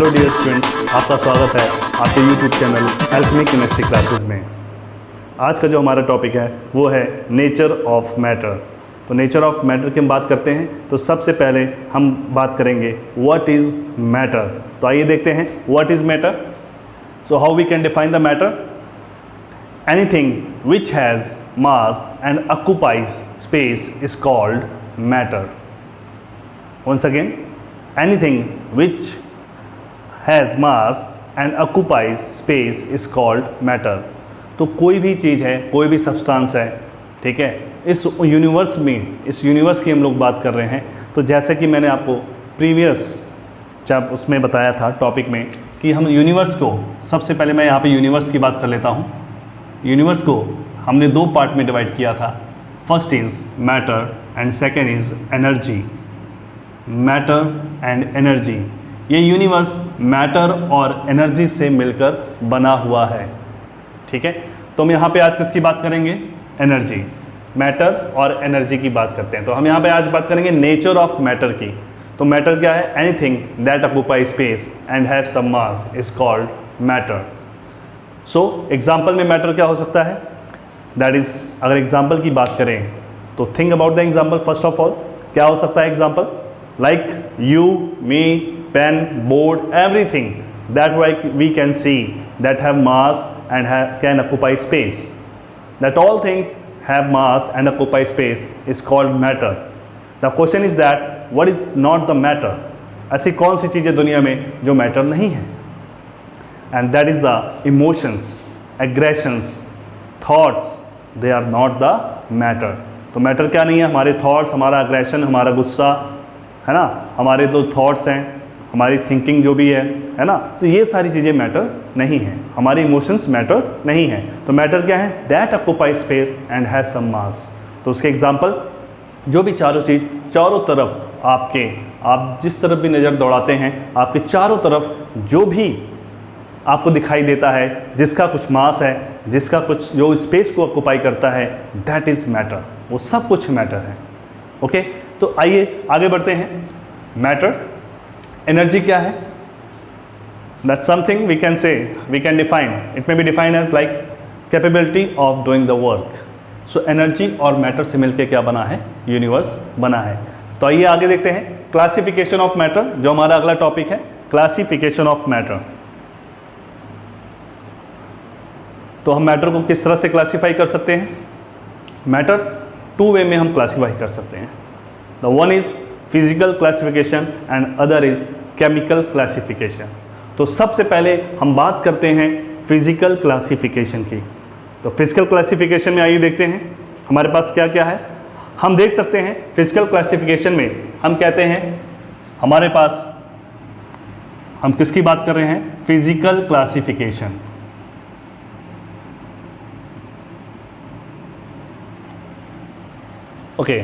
Hello dear students, आपका स्वागत है आपके YouTube channel Alchemy chemistry classes में। आज का जो हमारा टॉपिक है वो है नेचर ऑफ मैटर। तो नेचर ऑफ मैटर की हम बात करते हैं तो सबसे पहले हम बात करेंगे व्हाट इज़ मैटर। तो आइए देखते हैं what is matter. So how we can define the matter. Anything which has mass and occupies space is called matter. Once again, anything which has mass and occupies space is called matter। तो कोई भी चीज़ है, कोई भी substance है, ठीक है, इस यूनिवर्स की हम लोग बात कर रहे हैं। तो जैसे कि मैंने आपको प्रीवियस जब उसमें बताया था टॉपिक में कि हम यूनिवर्स को, सबसे पहले मैं यहाँ पे यूनिवर्स की बात कर लेता हूँ। यूनिवर्स को हमने दो पार्ट में डिवाइड किया था। First is matter and second is energy. Matter and energy, ये यूनिवर्स मैटर और एनर्जी से मिलकर बना हुआ है, ठीक है। तो हम यहाँ पे आज किसकी बात करेंगे? एनर्जी, मैटर और एनर्जी की बात करते हैं। तो हम यहाँ पे आज बात करेंगे नेचर ऑफ मैटर की। तो मैटर क्या है? Anything that occupy space and have some mass is called matter. So example में मैटर क्या हो सकता है? दैट इज, अगर एग्जाम्पल की बात करें तो think about the example. First of all क्या हो सकता है example? Like you, me, pen, board, everything that we can see that have mass and can occupy space. That all things have mass and occupy space is called matter. The question is that what is not the matter? ऐसी कौन सी चीज़ें दुनिया में जो matter नहीं है? And that is the emotions, aggressions, thoughts. They are not the matter. तो matter क्या नहीं है? हमारे थॉट्स, हमारा अग्रेशन, हमारा गुस्सा, है ना, हमारे तो थॉट्स हैं, हमारी थिंकिंग जो भी है ना, तो ये सारी चीज़ें मैटर नहीं हैं। हमारे इमोशंस मैटर नहीं हैं। तो मैटर क्या है? That occupy space and have some mass. तो उसके एग्जांपल जो भी चारों चीज़, चारों तरफ आपके, आप जिस तरफ भी नज़र दौड़ाते हैं, आपके चारों तरफ जो भी आपको दिखाई देता है, जिसका कुछ मास है, जिसका कुछ जो स्पेस को ऑक्यूपाई करता है, दैट इज़ मैटर। वो सब कुछ मैटर है। ओके, तो आइए आगे बढ़ते हैं। मैटर, एनर्जी क्या है? That's something we can say, we can define, it may be defined as like capability of doing the work. So energy और मैटर से मिलकर क्या बना है? यूनिवर्स बना है। तो आइए आगे देखते हैं क्लासिफिकेशन ऑफ मैटर, जो हमारा अगला टॉपिक है, क्लासिफिकेशन ऑफ मैटर। तो हम मैटर को किस तरह से क्लासीफाई कर सकते हैं? मैटर टू वे में हम क्लासीफाई कर सकते हैं। The one is physical classification and other is chemical classification. तो सबसे पहले हम बात करते हैं फिजिकल क्लासिफिकेशन की। तो फिजिकल क्लासिफिकेशन में आइए देखते हैं हमारे पास क्या क्या है। हम देख सकते हैं फिजिकल क्लासिफिकेशन में हम कहते हैं, हमारे पास हम किसकी बात कर रहे हैं? Physical classification. ओके,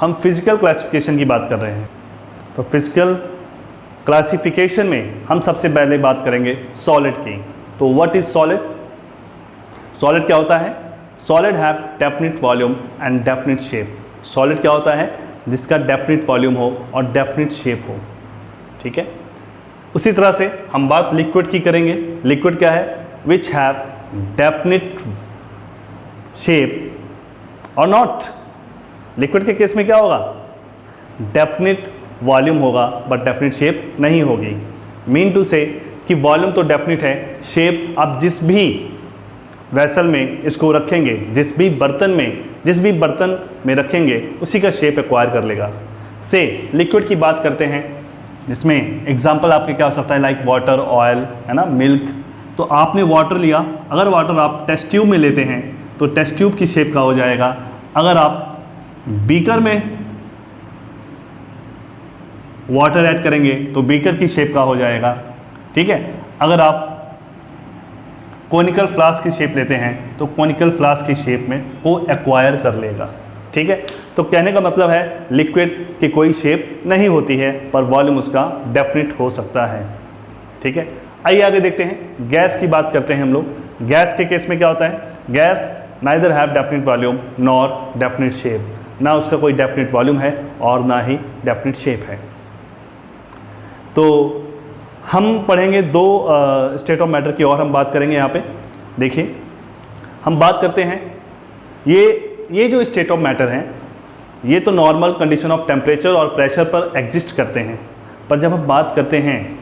हम फिजिकल क्लासिफिकेशन की बात कर रहे हैं। तो फिजिकल क्लासिफिकेशन में हम सबसे पहले बात करेंगे सॉलिड की। तो व्हाट इज सॉलिड? सॉलिड क्या होता है? Solid have definite volume and definite shape. Solid क्या होता है? जिसका डेफिनिट वॉल्यूम हो और डेफिनिट शेप हो, ठीक है। उसी तरह से हम बात लिक्विड की करेंगे। लिक्विड क्या है? विच हैव डेफिनिट शेप और नॉट। लिक्विड के केस में क्या होगा? डेफिनिट वॉल्यूम होगा बट डेफिनिट शेप नहीं होगी। मीन टू से कि वॉल्यूम तो डेफिनिट है, शेप आप जिस भी वेसल में इसको रखेंगे, जिस भी बर्तन में रखेंगे, उसी का शेप एक्वायर कर लेगा। से लिक्विड की बात करते हैं, जिसमें एग्जांपल आपके क्या हो सकता है? लाइक वाटर, ऑयल, है ना, मिल्क। तो आपने वाटर लिया, अगर वाटर आप टेस्ट ट्यूब में लेते हैं तो टेस्ट ट्यूब की शेप का हो जाएगा। अगर आप बीकर में वाटर ऐड करेंगे तो बीकर की शेप का हो जाएगा, ठीक है। अगर आप कोनिकल फ्लास्क की शेप लेते हैं तो कोनिकल फ्लास्क की शेप में वो एक्वायर कर लेगा, ठीक है। तो कहने का मतलब है लिक्विड की कोई शेप नहीं होती है पर वॉल्यूम उसका डेफिनिट हो सकता है, ठीक है। आइए आगे देखते हैं, गैस की बात करते हैं हम लोग। गैस के केस में क्या होता है? Gas neither have definite volume nor definite shape. ना उसका कोई डेफिनिट वॉल्यूम है और ना ही डेफिनिट शेप है। तो हम पढ़ेंगे दो स्टेट ऑफ मैटर की और हम बात करेंगे यहाँ पे। देखिए, हम बात करते हैं ये जो स्टेट ऑफ मैटर हैं ये तो नॉर्मल कंडीशन ऑफ टेम्परेचर और प्रेशर पर एग्जिस्ट करते हैं, पर जब हम बात करते हैं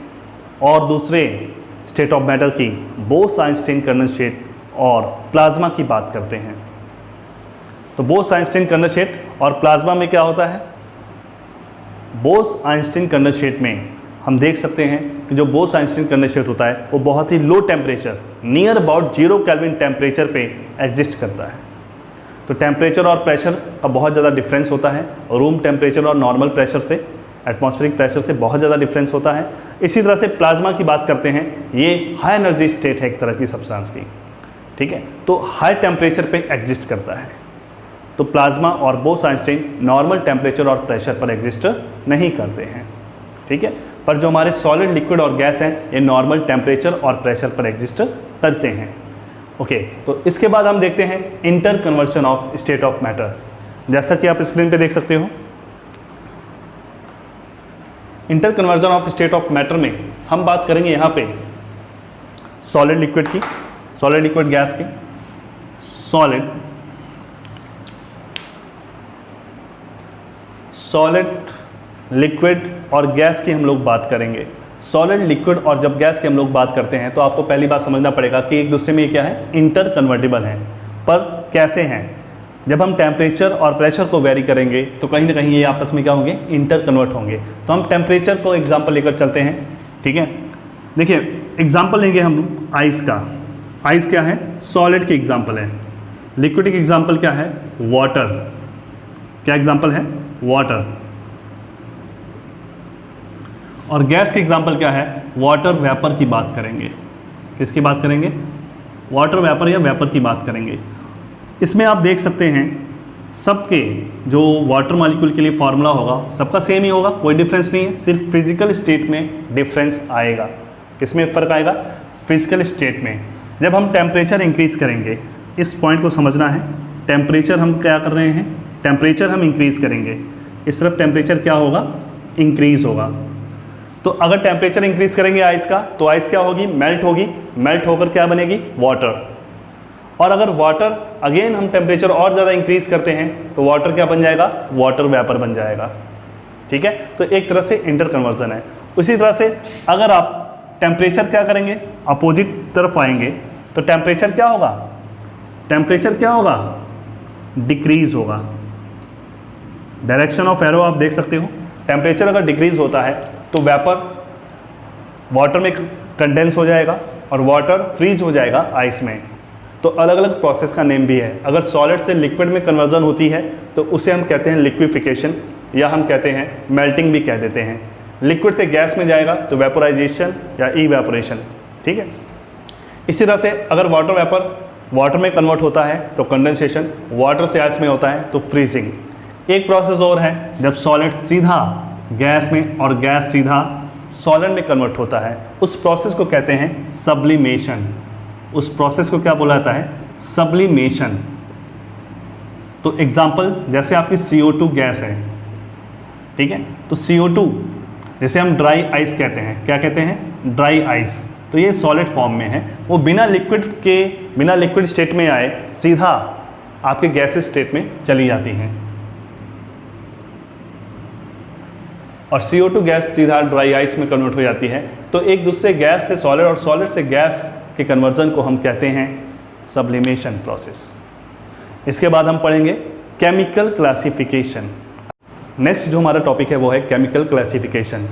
और दूसरे स्टेट ऑफ मैटर की, बोस-आइंस्टीन कंडेंसेट और प्लाज्मा की बात करते हैं, तो बोस-आइंस्टीन कंडेंसेट और प्लाज्मा में क्या होता है? बोस-आइंस्टीन कंडेंसेट में हम देख सकते हैं कि जो बोस-आइंस्टीन कंडेंसेट होता है वो बहुत ही low temperature, near about 0 kelvin temperature पे एग्जिस्ट करता है। तो टेम्परेचर और प्रेशर का बहुत ज़्यादा डिफरेंस होता है, रूम टेम्परेचर और नॉर्मल प्रेशर से, एटमॉस्फेरिक प्रेशर से बहुत ज़्यादा डिफरेंस होता है। इसी तरह से प्लाज्मा की बात करते हैं, ये हाई एनर्जी स्टेट है एक तरह की सब्सटेंस की, ठीक है, तो हाई टेम्परेचर पे एग्जिस्ट करता है। तो प्लाज्मा और बोस-आइंस्टीन नॉर्मल टेम्परेचर और प्रेशर पर एग्जिस्ट नहीं करते हैं, ठीक है, पर जो हमारे सॉलिड, लिक्विड और गैस हैं ये नॉर्मल टेम्परेचर और प्रेशर पर एग्जिस्ट करते हैं। ओके, तो इसके बाद हम देखते हैं inter conversion of state of matter. जैसा कि आप स्क्रीन पे देख सकते हो, inter conversion of state of matter में हम बात करेंगे यहाँ पे सॉलिड लिक्विड की, सॉलिड लिक्विड गैस की, सॉलिड लिक्विड और गैस की हम लोग बात करेंगे। सॉलिड, लिक्विड और जब गैस की हम लोग बात करते हैं तो आपको पहली बात समझना पड़ेगा कि एक दूसरे में ये क्या है, इंटर कन्वर्टिबल हैं। पर कैसे हैं? जब हम टेम्परेचर और प्रेशर को वेरी करेंगे तो कहीं ना कहीं ये आपस में क्या होंगे, इंटर कन्वर्ट होंगे। तो हम टेम्परेचर को एग्जांपल लेकर चलते हैं, ठीक है। देखिए, एग्जांपल लेंगे हम आइस का। आइस क्या है? सॉलिड की एग्जांपल है। लिक्विड की एग्जांपल क्या है? वाटर। क्या एग्जांपल है? वाटर। और गैस की एग्जांपल क्या है? वाटर वेपर की बात करेंगे। किसकी बात करेंगे? वाटर वेपर या वेपर की बात करेंगे। इसमें आप देख सकते हैं सबके जो वाटर मॉलिक्यूल के लिए फार्मूला होगा सबका सेम ही होगा, कोई डिफरेंस नहीं है, सिर्फ फिजिकल स्टेट में डिफरेंस आएगा। किसमें फ़र्क आएगा? फिजिकल स्टेट में। जब हम टेम्परेचर इंक्रीज करेंगे, इस पॉइंट को समझना है, टेम्परेचर हम क्या कर रहे हैं, टेम्परेचर हम इंक्रीज़ करेंगे, इस तरफ टेम्परेचर क्या होगा? इंक्रीज़ होगा। तो अगर टेम्परेचर इंक्रीज करेंगे आइस का तो आइस क्या होगी? मेल्ट होगी। मेल्ट होकर क्या बनेगी? वाटर। और अगर वाटर अगेन हम टेम्परेचर और ज़्यादा इंक्रीज करते हैं तो वाटर क्या बन जाएगा? वाटर वेपर बन जाएगा, ठीक है। तो एक तरह से इंटर कन्वर्जन है। उसी तरह से अगर आप टेम्परेचर क्या करेंगे, अपोजिट तरफ आएंगे तो टेम्परेचर क्या होगा? टेम्परेचर क्या होगा? डिक्रीज होगा। डायरेक्शन ऑफ एरो आप देख सकते हो। टेम्परेचर अगर डिक्रीज होता है तो वेपर वाटर में कंडेंस हो जाएगा और वाटर फ्रीज हो जाएगा आइस में। तो अलग अलग प्रोसेस का नेम भी है। अगर सॉलिड से लिक्विड में कन्वर्जन होती है तो उसे हम कहते हैं लिक्विफिकेशन, या हम कहते हैं मेल्टिंग भी कह देते हैं। लिक्विड से गैस में जाएगा तो वेपोराइजेशन या इवेपोरेशन, ठीक है। इसी तरह से अगर वाटर वेपर वाटर में कन्वर्ट होता है तो कंडेंसेशन, वाटर से आइस में होता है तो फ्रीजिंग। एक प्रोसेस और है जब सॉलिड सीधा गैस में और गैस सीधा सॉलिड में कन्वर्ट होता है, उस प्रोसेस को कहते हैं सब्लिमेशन। उस प्रोसेस को क्या बोला जाता है? सब्लिमेशन। तो एग्जांपल जैसे आपकी CO2 गैस है, ठीक है, तो CO2 जैसे हम ड्राई आइस कहते हैं, क्या कहते हैं? Dry ice. तो ये सॉलिड फॉर्म में है, वो बिना लिक्विड स्टेट में आए सीधा आपके गैसेस स्टेट में चली जाती हैं। और CO2 गैस सीधा ड्राई आइस में कन्वर्ट हो जाती है। तो एक दूसरे गैस से सॉलिड और सॉलिड से गैस के कन्वर्जन को हम कहते हैं सब्लिमेशन प्रोसेस। इसके बाद हम पढ़ेंगे केमिकल क्लासिफिकेशन। नेक्स्ट जो हमारा टॉपिक है वो है केमिकल क्लासिफिकेशन।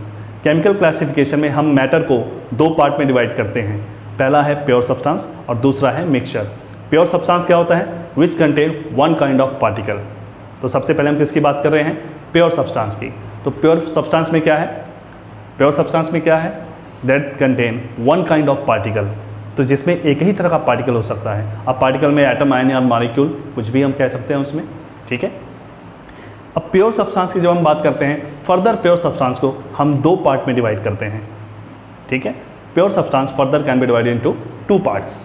केमिकल क्लासिफिकेशन में हम मैटर को दो पार्ट में डिवाइड करते हैं। पहला है प्योर सब्सटेंस और दूसरा है मिक्सचर। प्योर सब्सटेंस क्या होता है? Which contain one kind of particle. तो सबसे पहले हम किसकी बात कर रहे हैं? प्योर सब्सटेंस की। तो प्योर सब्सटेंस में क्या है? प्योर सब्सटेंस में क्या है? That contain one kind of particle. तो जिसमें एक ही तरह का पार्टिकल हो सकता है। अब पार्टिकल में एटम, आयन या मॉलिक्यूल कुछ भी हम कह सकते हैं उसमें, ठीक है। अब प्योर सब्सटेंस की जब हम बात करते हैं, फर्दर प्योर सब्सटेंस को हम दो पार्ट में डिवाइड करते हैं, ठीक है। Pure substance further can be divided into two parts.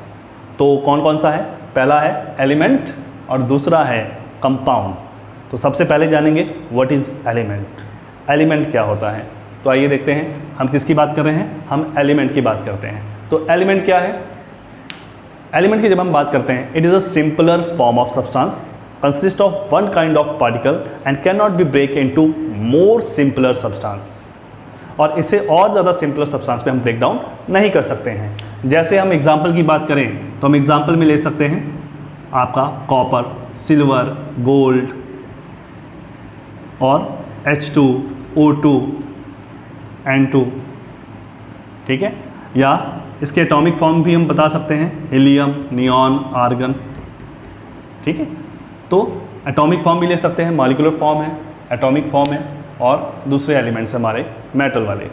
तो कौन कौन सा है? पहला है एलिमेंट और दूसरा है कंपाउंड। तो सबसे पहले जानेंगे व्हाट इज़ एलिमेंट। एलिमेंट क्या होता है? तो आइए देखते हैं हम किसकी बात कर रहे हैं, हम एलिमेंट की बात करते हैं। तो एलिमेंट क्या है? एलिमेंट की जब हम बात करते हैं, it is a simpler form of substance consist of one kind of particle and can not be break into more simpler substance. और इसे और ज़्यादा सिंपलर सब्सटेंस पे हम ब्रेक डाउन नहीं कर सकते हैं। जैसे हम एग्जांपल की बात करें तो हम एग्जांपल में ले सकते हैं आपका कॉपर, सिल्वर, गोल्ड और H2, O2, N2, ठीक है। या इसके एटॉमिक फॉर्म भी हम बता सकते हैं, हीलियम, नियॉन, आर्गन, ठीक है। तो एटॉमिक फॉर्म भी ले सकते हैं, मॉलिक्यूलर फॉर्म है, एटॉमिक फॉर्म है और दूसरे एलिमेंट्स हमारे मेटल वाले।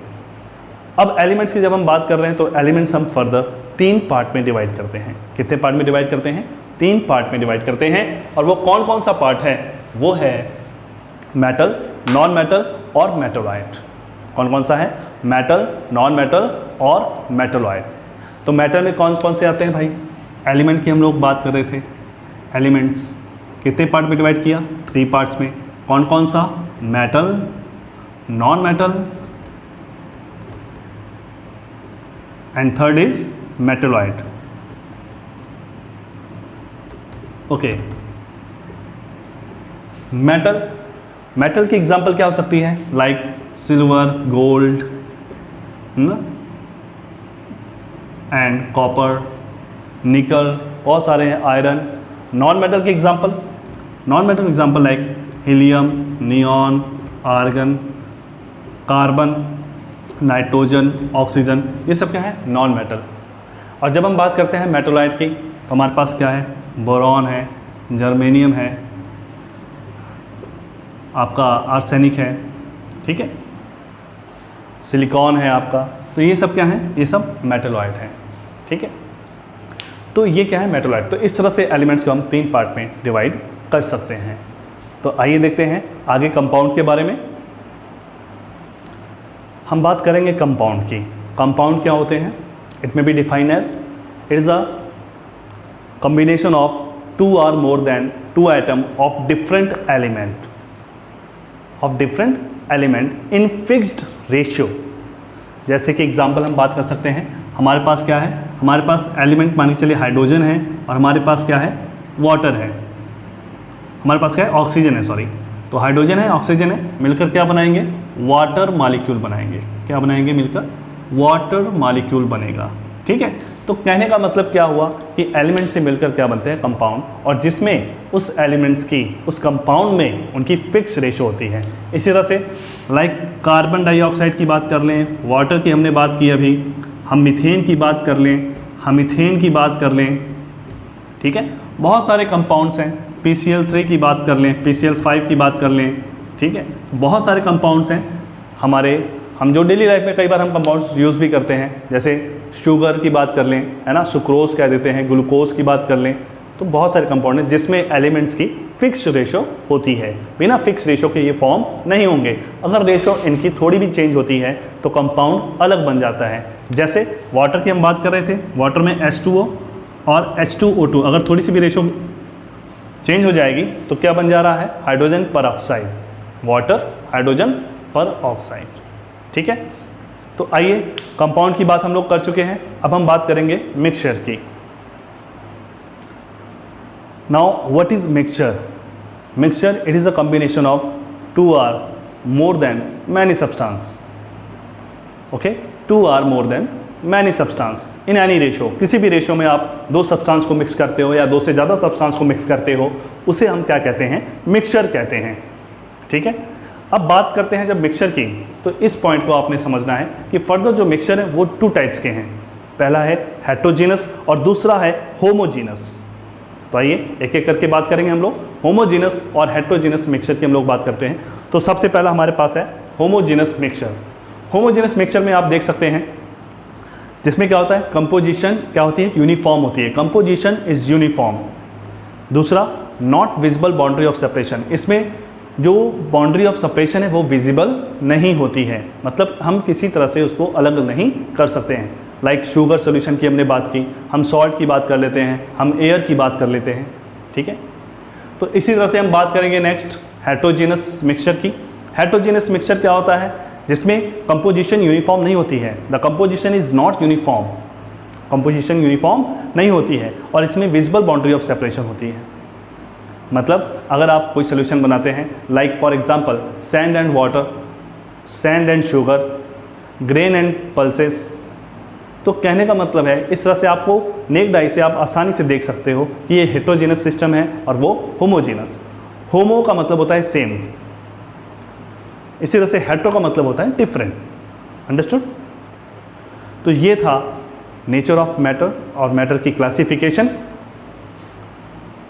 अब एलिमेंट्स की जब हम बात कर रहे हैं तो एलिमेंट्स हम फर्दर 3 पार्ट में डिवाइड करते हैं। कितने पार्ट में डिवाइड करते हैं? 3 पार्ट में डिवाइड करते हैं। और वो कौन कौन सा पार्ट है? वो है मेटल, नॉन मेटल और मेटलॉइड। कौन कौन सा है? मेटल, नॉन मेटल और मेटलॉइड। तो मेटल में कौन कौन से आते हैं भाई? एलिमेंट की हम लोग बात कर रहे थे। एलिमेंट्स कितने पार्ट में डिवाइड किया? 3 पार्ट्स में। कौन कौन सा? Metal, non metal and third is metalloid. Okay, metal की एग्जांपल क्या हो सकती है? Like silver, gold and copper, nickel, बहुत सारे हैं, आयरन। नॉन मेटल की example like helium, neon, argon, carbon, nitrogen, oxygen, ये सब क्या है? Non metal. और जब हम बात करते हैं मेटलॉइड की तो हमारे पास क्या है? बोरॉन है, जर्मेनियम है, आपका आर्सेनिक है, ठीक है, सिलिकॉन है आपका। तो ये सब क्या है? ये सब मेटलॉइड है, ठीक है। तो ये क्या है? मेटलॉइड। तो इस तरह से एलिमेंट्स को हम 3 पार्ट में डिवाइड कर सकते हैं। तो आइए देखते हैं आगे कंपाउंड के बारे में। हम बात करेंगे कंपाउंड की। कंपाउंड क्या होते हैं? It may be defined as it is a combination of 2 or more than 2 atom of different element in fixed ratio। जैसे कि एग्जांपल हम बात कर सकते हैं, हमारे पास क्या है? हमारे पास एलिमेंट मान के चलिए हाइड्रोजन है और हमारे पास क्या है? वाटर है। हमारे पास क्या है? ऑक्सीजन है, सॉरी। तो हाइड्रोजन है, ऑक्सीजन है, मिलकर क्या बनाएंगे? वाटर मॉलिक्यूल बनाएंगे। क्या बनाएंगे? मिलकर वाटर मॉलिक्यूल बनेगा, ठीक है। तो कहने का मतलब क्या हुआ कि एलिमेंट से मिलकर क्या बनते हैं? कंपाउंड। और जिसमें उस एलिमेंट्स की, उस कंपाउंड में उनकी फिक्स रेशो होती है। इसी तरह से लाइक कार्बन डाइऑक्साइड की बात कर लें, वाटर की हमने बात की अभी, हम मीथेन की बात कर लें, हम इथेन की बात कर लें, ठीक है। बहुत सारे कंपाउंड्स हैं। PCl3 की बात कर लें, PCl5 की बात कर लें, ठीक है। बहुत सारे कंपाउंड्स हैं हमारे, हम जो डेली लाइफ में कई बार हम कंपाउंड्स यूज़ भी करते हैं। जैसे शुगर की बात कर लें, है ना, सुक्रोज कह देते हैं, ग्लूकोज की बात कर लें। तो बहुत सारे कंपाउंड हैं जिसमें एलिमेंट्स की फिक्स रेशो होती है। बिना फिक्स रेशो के ये फॉर्म नहीं होंगे। अगर रेशो इनकी थोड़ी भी चेंज होती है तो कंपाउंड अलग बन जाता है। जैसे वाटर की हम बात कर रहे थे, वाटर में H2O और H2O2 अगर थोड़ी सी भी रेशो चेंज हो जाएगी तो क्या बन जा रहा है? हाइड्रोजन पर ऑक्साइड, वाटर हाइड्रोजन पर ऑक्साइड, ठीक है। तो आइए, कंपाउंड की बात हम लोग कर चुके हैं, अब हम बात करेंगे मिक्सचर की। Now what is mixture? Mixture, it is a combination of 2 or more than many substance, okay, 2 or more than many substance in any ratio। किसी भी रेशो में आप 2 सब्सटेंस को मिक्स करते हो या 2 से ज़्यादा सब्सटेंस को मिक्स करते हो, उसे हम क्या कहते हैं? मिक्सचर कहते हैं, ठीक है। अब बात करते हैं जब मिक्सचर की, तो इस पॉइंट को आपने समझना है कि फर्दर जो मिक्सचर है वो 2 टाइप्स के हैं। पहला है हेट्रोजीनस और दूसरा है होमोजीनस। तो आइए एक एक करके बात करेंगे हम लोग। होमोजीनस और हेट्रोजीनस मिक्सचर की हम लोग बात करते हैं। तो सबसे पहला हमारे पास है होमोजीनस मिक्सचर। होमोजीनस मिक्सचर में आप देख सकते हैं जिसमें क्या होता है? कंपोजिशन क्या होती है? यूनिफॉर्म होती है। Composition is uniform. दूसरा, not visible boundary of separation. इसमें जो बाउंड्री ऑफ सेपरेशन है वो विजिबल नहीं होती है, मतलब हम किसी तरह से उसको अलग नहीं कर सकते हैं। लाइक शुगर सोल्यूशन की हमने बात की, हम सॉल्ट की बात कर लेते हैं, हम एयर की बात कर लेते हैं, ठीक है। तो इसी तरह से हम बात करेंगे नेक्स्ट हेट्रोजीनस मिक्सचर की। हेट्रोजीनस मिक्सचर क्या होता है? जिसमें कंपोजिशन यूनिफॉर्म नहीं होती है। The composition is not uniform, composition uniform नहीं होती है और इसमें विजिबल बाउंड्री ऑफ सेपरेशन होती है। मतलब अगर आप कोई सोल्यूशन बनाते हैं, like for example sand and water, sand and sugar, grain and pulses, तो कहने का मतलब है इस तरह से आपको नेक्ड आई से आप आसानी से देख सकते हो कि ये हेट्रोजीनस सिस्टम है और वो होमोजीनस। होमो का मतलब होता है सेम, इसी तरह से हेट्रो का मतलब होता है डिफरेंट। अंडरस्टूड? तो ये था नेचर ऑफ मैटर और मैटर की क्लासिफिकेशन।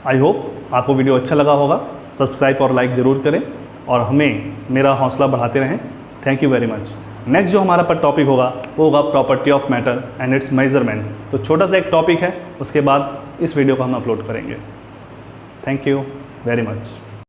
आई होप आपको वीडियो अच्छा लगा होगा। सब्सक्राइब और लाइक ज़रूर करें और हमें मेरा हौसला बढ़ाते रहें। Thank you very much. Next जो हमारा पर टॉपिक होगा वो होगा property of matter and it's measurement. तो छोटा सा एक टॉपिक है, उसके बाद इस वीडियो को हम अपलोड करेंगे। Thank you very much.